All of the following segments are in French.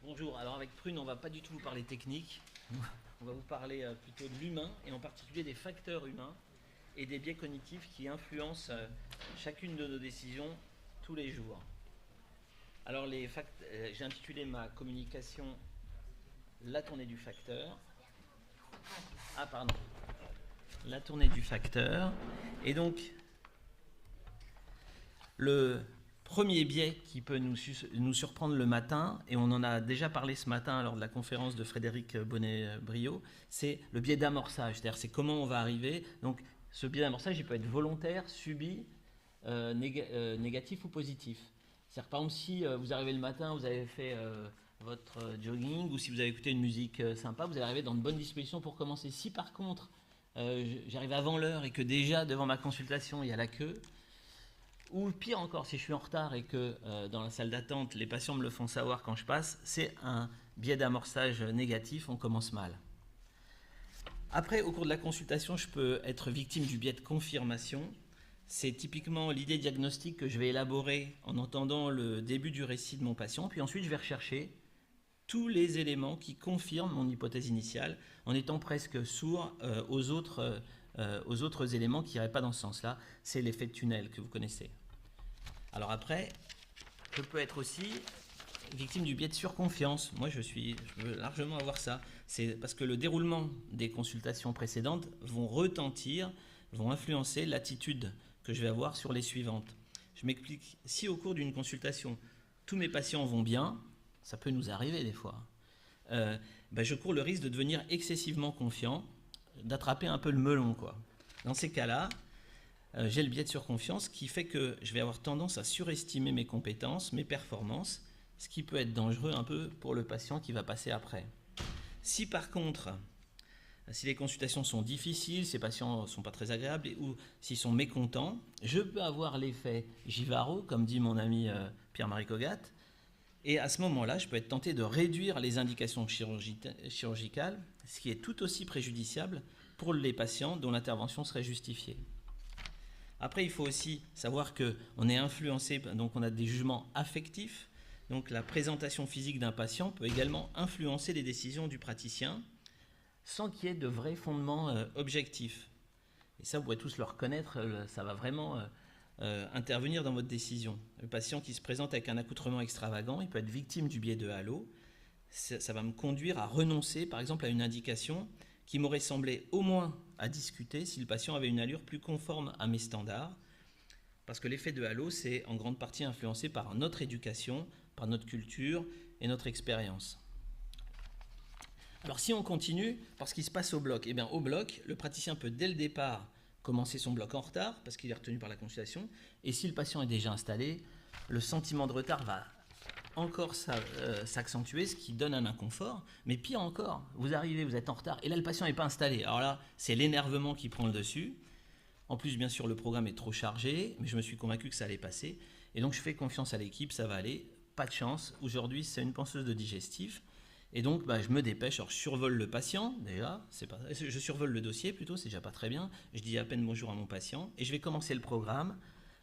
Bonjour, alors avec Prune, on ne va pas du tout vous parler technique, on va vous parler plutôt de l'humain, et en particulier des facteurs humains et des biais cognitifs qui influencent chacune de nos décisions tous les jours. Alors j'ai intitulé ma communication La tournée du facteur. Ah pardon. La tournée du facteur. Et donc, le premier biais qui peut nous surprendre le matin, et on en a déjà parlé ce matin lors de la conférence de Frédéric Bonnet-Brio, c'est le biais d'amorçage, c'est-à-dire c'est comment on va arriver. Donc ce biais d'amorçage, il peut être volontaire, subi, négatif ou positif. C'est-à-dire par exemple si vous arrivez le matin, vous avez fait votre jogging, ou si vous avez écouté une musique sympa, vous allez arriver dans de bonnes dispositions pour commencer. Si par contre j'arrive avant l'heure et que déjà devant ma consultation il y a la queue, ou pire encore, si je suis en retard et que dans la salle d'attente, les patients me le font savoir quand je passe, c'est un biais d'amorçage négatif, on commence mal. Après, au cours de la consultation, je peux être victime du biais de confirmation. C'est typiquement l'idée diagnostique que je vais élaborer en entendant le début du récit de mon patient, puis ensuite je vais rechercher tous les éléments qui confirment mon hypothèse initiale, en étant presque sourd aux autres éléments qui n'iraient pas dans ce sens-là. C'est l'effet de tunnel que vous connaissez. Alors après, je peux être aussi victime du biais de surconfiance. Moi, je veux largement avoir ça. C'est parce que le déroulement des consultations précédentes vont retentir, vont influencer l'attitude que je vais avoir sur les suivantes. Je m'explique. Si au cours d'une consultation, tous mes patients vont bien, ça peut nous arriver des fois, je cours le risque de devenir excessivement confiant, d'attraper un peu le melon, quoi. Dans ces cas-là, j'ai le biais de surconfiance qui fait que je vais avoir tendance à surestimer mes compétences, mes performances, ce qui peut être dangereux un peu pour le patient qui va passer après. Si par contre, si les consultations sont difficiles, ces patients ne sont pas très agréables ou s'ils sont mécontents, je peux avoir l'effet Givaro, comme dit mon ami Pierre-Marie Cogat, et à ce moment-là, je peux être tenté de réduire les indications chirurgicales, ce qui est tout aussi préjudiciable pour les patients dont l'intervention serait justifiée. Après, il faut aussi savoir qu'on est influencé, donc on a des jugements affectifs. Donc la présentation physique d'un patient peut également influencer les décisions du praticien sans qu'il y ait de vrais fondements objectifs. Et ça, vous pourrez tous le reconnaître, ça va vraiment intervenir dans votre décision. Le patient qui se présente avec un accoutrement extravagant, il peut être victime du biais de halo. Ça va me conduire à renoncer, par exemple, à une indication qui m'aurait semblé au moins à discuter si le patient avait une allure plus conforme à mes standards, parce que l'effet de halo, c'est en grande partie influencé par notre éducation, par notre culture et notre expérience. Alors si on continue par ce qui se passe au bloc, eh bien au bloc, le praticien peut dès le départ commencer son bloc en retard, parce qu'il est retenu par la consultation, et si le patient est déjà installé, le sentiment de retard va encore s'accentuer, ce qui donne un inconfort. Mais pire encore, vous arrivez, vous êtes en retard, et là le patient n'est pas installé. Alors là, c'est l'énervement qui prend le dessus. En plus, bien sûr, le programme est trop chargé, mais je me suis convaincu que ça allait passer. Et donc, je fais confiance à l'équipe, ça va aller. Pas de chance. Aujourd'hui, c'est une penseuse de digestif. Et donc, je me dépêche. Alors, je survole le patient, déjà. Je survole le dossier, plutôt, c'est déjà pas très bien. Je dis à peine bonjour à mon patient. Et je vais commencer le programme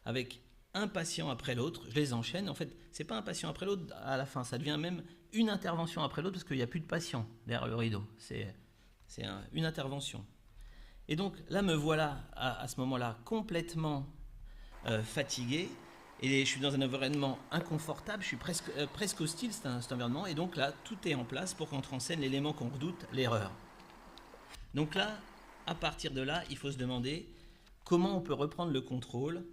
avec un patient après l'autre, je les enchaîne. En fait, c'est pas un patient après l'autre à la fin, ça devient même une intervention après l'autre parce qu'il n'y a plus de patient derrière le rideau. C'est une intervention. Et donc là, me voilà à ce moment-là complètement fatigué et je suis dans un environnement inconfortable, je suis presque hostile cet environnement et donc là, tout est en place pour qu'entre en scène l'élément qu'on redoute, l'erreur. Donc là, à partir de là, il faut se demander comment on peut reprendre le contrôle.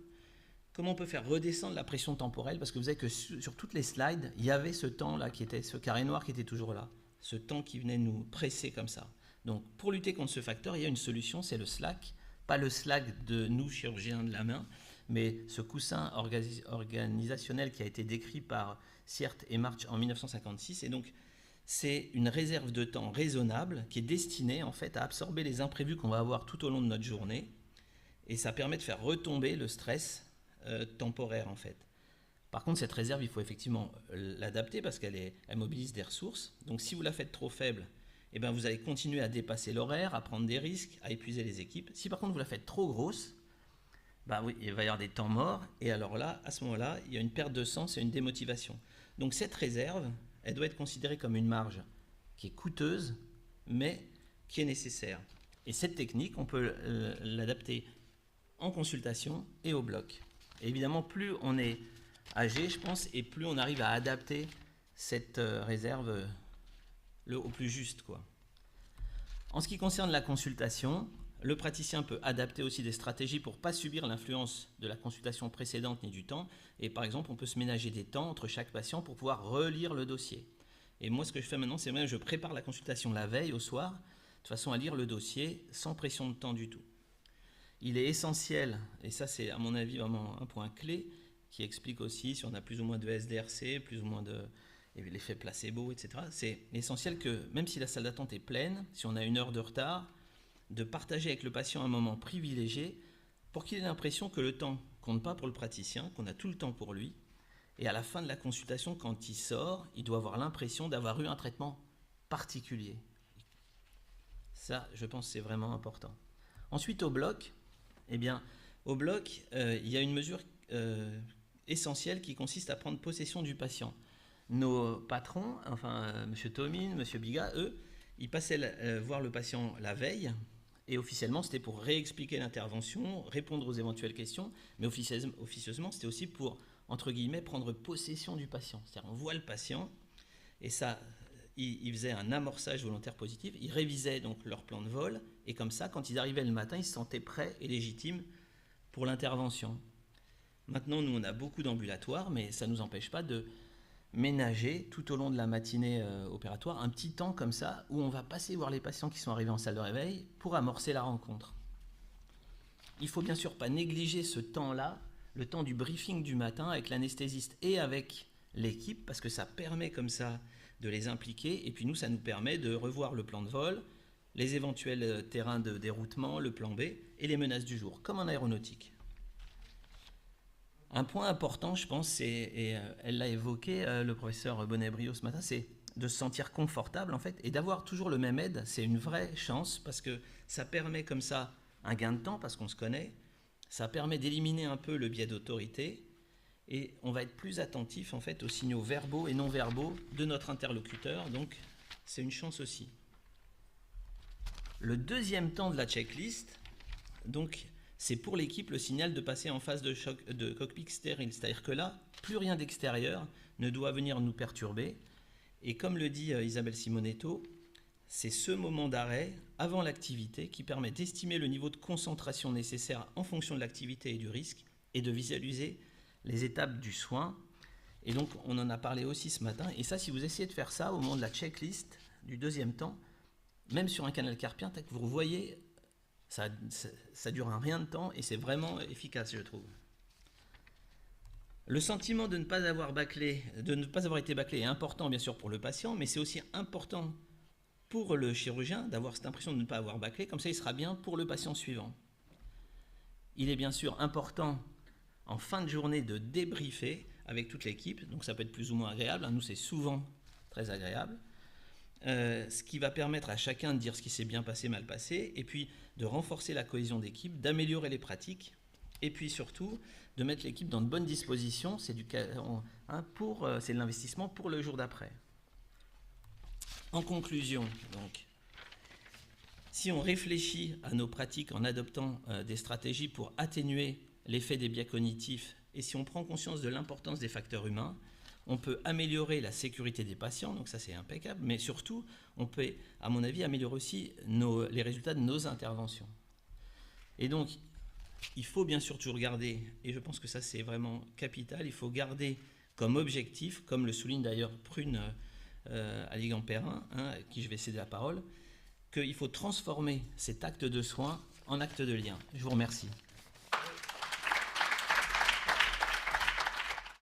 Comment on peut faire redescendre la pression temporelle, parce que vous savez que sur toutes les slides, il y avait ce temps-là, ce carré noir qui était toujours là, ce temps qui venait nous presser comme ça. Donc pour lutter contre ce facteur, il y a une solution, c'est le slack, pas le slack de nous chirurgiens de la main, mais ce coussin organisationnel qui a été décrit par Siert et March en 1956, et donc c'est une réserve de temps raisonnable qui est destinée en fait à absorber les imprévus qu'on va avoir tout au long de notre journée, et ça permet de faire retomber le stress temporaire en fait. Par contre, cette réserve, il faut effectivement l'adapter parce qu'elle mobilise des ressources. Donc si vous la faites trop faible, eh bien, vous allez continuer à dépasser l'horaire, à prendre des risques, à épuiser les équipes. Si par contre vous la faites trop grosse, oui, il va y avoir des temps morts et alors là, à ce moment-là, il y a une perte de sens et une démotivation. Donc cette réserve, elle doit être considérée comme une marge qui est coûteuse, mais qui est nécessaire. Et cette technique, on peut l'adapter en consultation et au bloc. Et évidemment, plus on est âgé, je pense, et plus on arrive à adapter cette réserve au plus juste, quoi. En ce qui concerne la consultation, le praticien peut adapter aussi des stratégies pour ne pas subir l'influence de la consultation précédente ni du temps. Et par exemple, on peut se ménager des temps entre chaque patient pour pouvoir relire le dossier. Et moi, ce que je fais maintenant, c'est même je prépare la consultation la veille au soir, de façon à lire le dossier sans pression de temps du tout. Il est essentiel, et ça c'est à mon avis vraiment un point clé, qui explique aussi si on a plus ou moins de SDRC, plus ou moins de l'effet placebo, etc. C'est essentiel que même si la salle d'attente est pleine, si on a 1 heure de retard, de partager avec le patient un moment privilégié pour qu'il ait l'impression que le temps compte pas pour le praticien, qu'on a tout le temps pour lui. Et à la fin de la consultation, quand il sort, il doit avoir l'impression d'avoir eu un traitement particulier. Ça, je pense, c'est vraiment important. Ensuite, au bloc, eh bien, au bloc, il y a une mesure essentielle qui consiste à prendre possession du patient. Nos patrons, enfin, M. Tomine, M. Biga, eux, ils passaient voir le patient la veille. Et officiellement, c'était pour réexpliquer l'intervention, répondre aux éventuelles questions, mais officieusement, c'était aussi pour, entre guillemets, prendre possession du patient. C'est-à-dire, on voit le patient, et ça, ils faisaient un amorçage volontaire positif, ils révisaient donc leur plan de vol, et comme ça, quand ils arrivaient le matin, ils se sentaient prêts et légitimes pour l'intervention. Maintenant, nous, on a beaucoup d'ambulatoires, mais ça ne nous empêche pas de ménager tout au long de la matinée opératoire un petit temps comme ça où on va passer voir les patients qui sont arrivés en salle de réveil pour amorcer la rencontre. Il ne faut bien sûr pas négliger ce temps-là, le temps du briefing du matin avec l'anesthésiste et avec l'équipe, parce que ça permet comme ça de les impliquer, et puis nous, ça nous permet de revoir le plan de vol, les éventuels terrains de déroutement, le plan B et les menaces du jour, comme en aéronautique. Un point important, je pense, et elle l'a évoqué, le professeur Bonnet-Brio ce matin, c'est de se sentir confortable en fait, et d'avoir toujours le même aide. C'est une vraie chance parce que ça permet comme ça un gain de temps parce qu'on se connaît, ça permet d'éliminer un peu le biais d'autorité et on va être plus attentif en fait aux signaux verbaux et non verbaux de notre interlocuteur, donc c'est une chance aussi. Le deuxième temps de la checklist, donc, c'est pour l'équipe le signal de passer en phase de cockpit stérile. C'est-à-dire que là, plus rien d'extérieur ne doit venir nous perturber. Et comme le dit Isabelle Simonetto, c'est ce moment d'arrêt avant l'activité qui permet d'estimer le niveau de concentration nécessaire en fonction de l'activité et du risque et de visualiser les étapes du soin. Et donc, on en a parlé aussi ce matin. Et ça, si vous essayez de faire ça au moment de la checklist du deuxième temps, même sur un canal carpien, vous voyez, ça dure un rien de temps et c'est vraiment efficace, je trouve. Le sentiment de ne pas avoir été bâclé est important, bien sûr, pour le patient, mais c'est aussi important pour le chirurgien d'avoir cette impression de ne pas avoir bâclé, comme ça il sera bien pour le patient suivant. Il est bien sûr important, en fin de journée, de débriefer avec toute l'équipe, donc ça peut être plus ou moins agréable, nous c'est souvent très agréable, ce qui va permettre à chacun de dire ce qui s'est bien passé, mal passé, et puis de renforcer la cohésion d'équipe, d'améliorer les pratiques, et puis surtout de mettre l'équipe dans de bonnes dispositions, c'est de l'investissement pour le jour d'après. En conclusion, donc, si on réfléchit à nos pratiques en adoptant des stratégies pour atténuer l'effet des biais cognitifs, et si on prend conscience de l'importance des facteurs humains, on peut améliorer la sécurité des patients, donc ça c'est impeccable, mais surtout, on peut, à mon avis, améliorer aussi les résultats de nos interventions. Et donc, il faut bien sûr toujours garder, et je pense que ça c'est vraiment capital, il faut garder comme objectif, comme le souligne d'ailleurs Prune Aligan-Perrin, à qui je vais céder la parole, qu'il faut transformer cet acte de soin en acte de lien. Je vous remercie.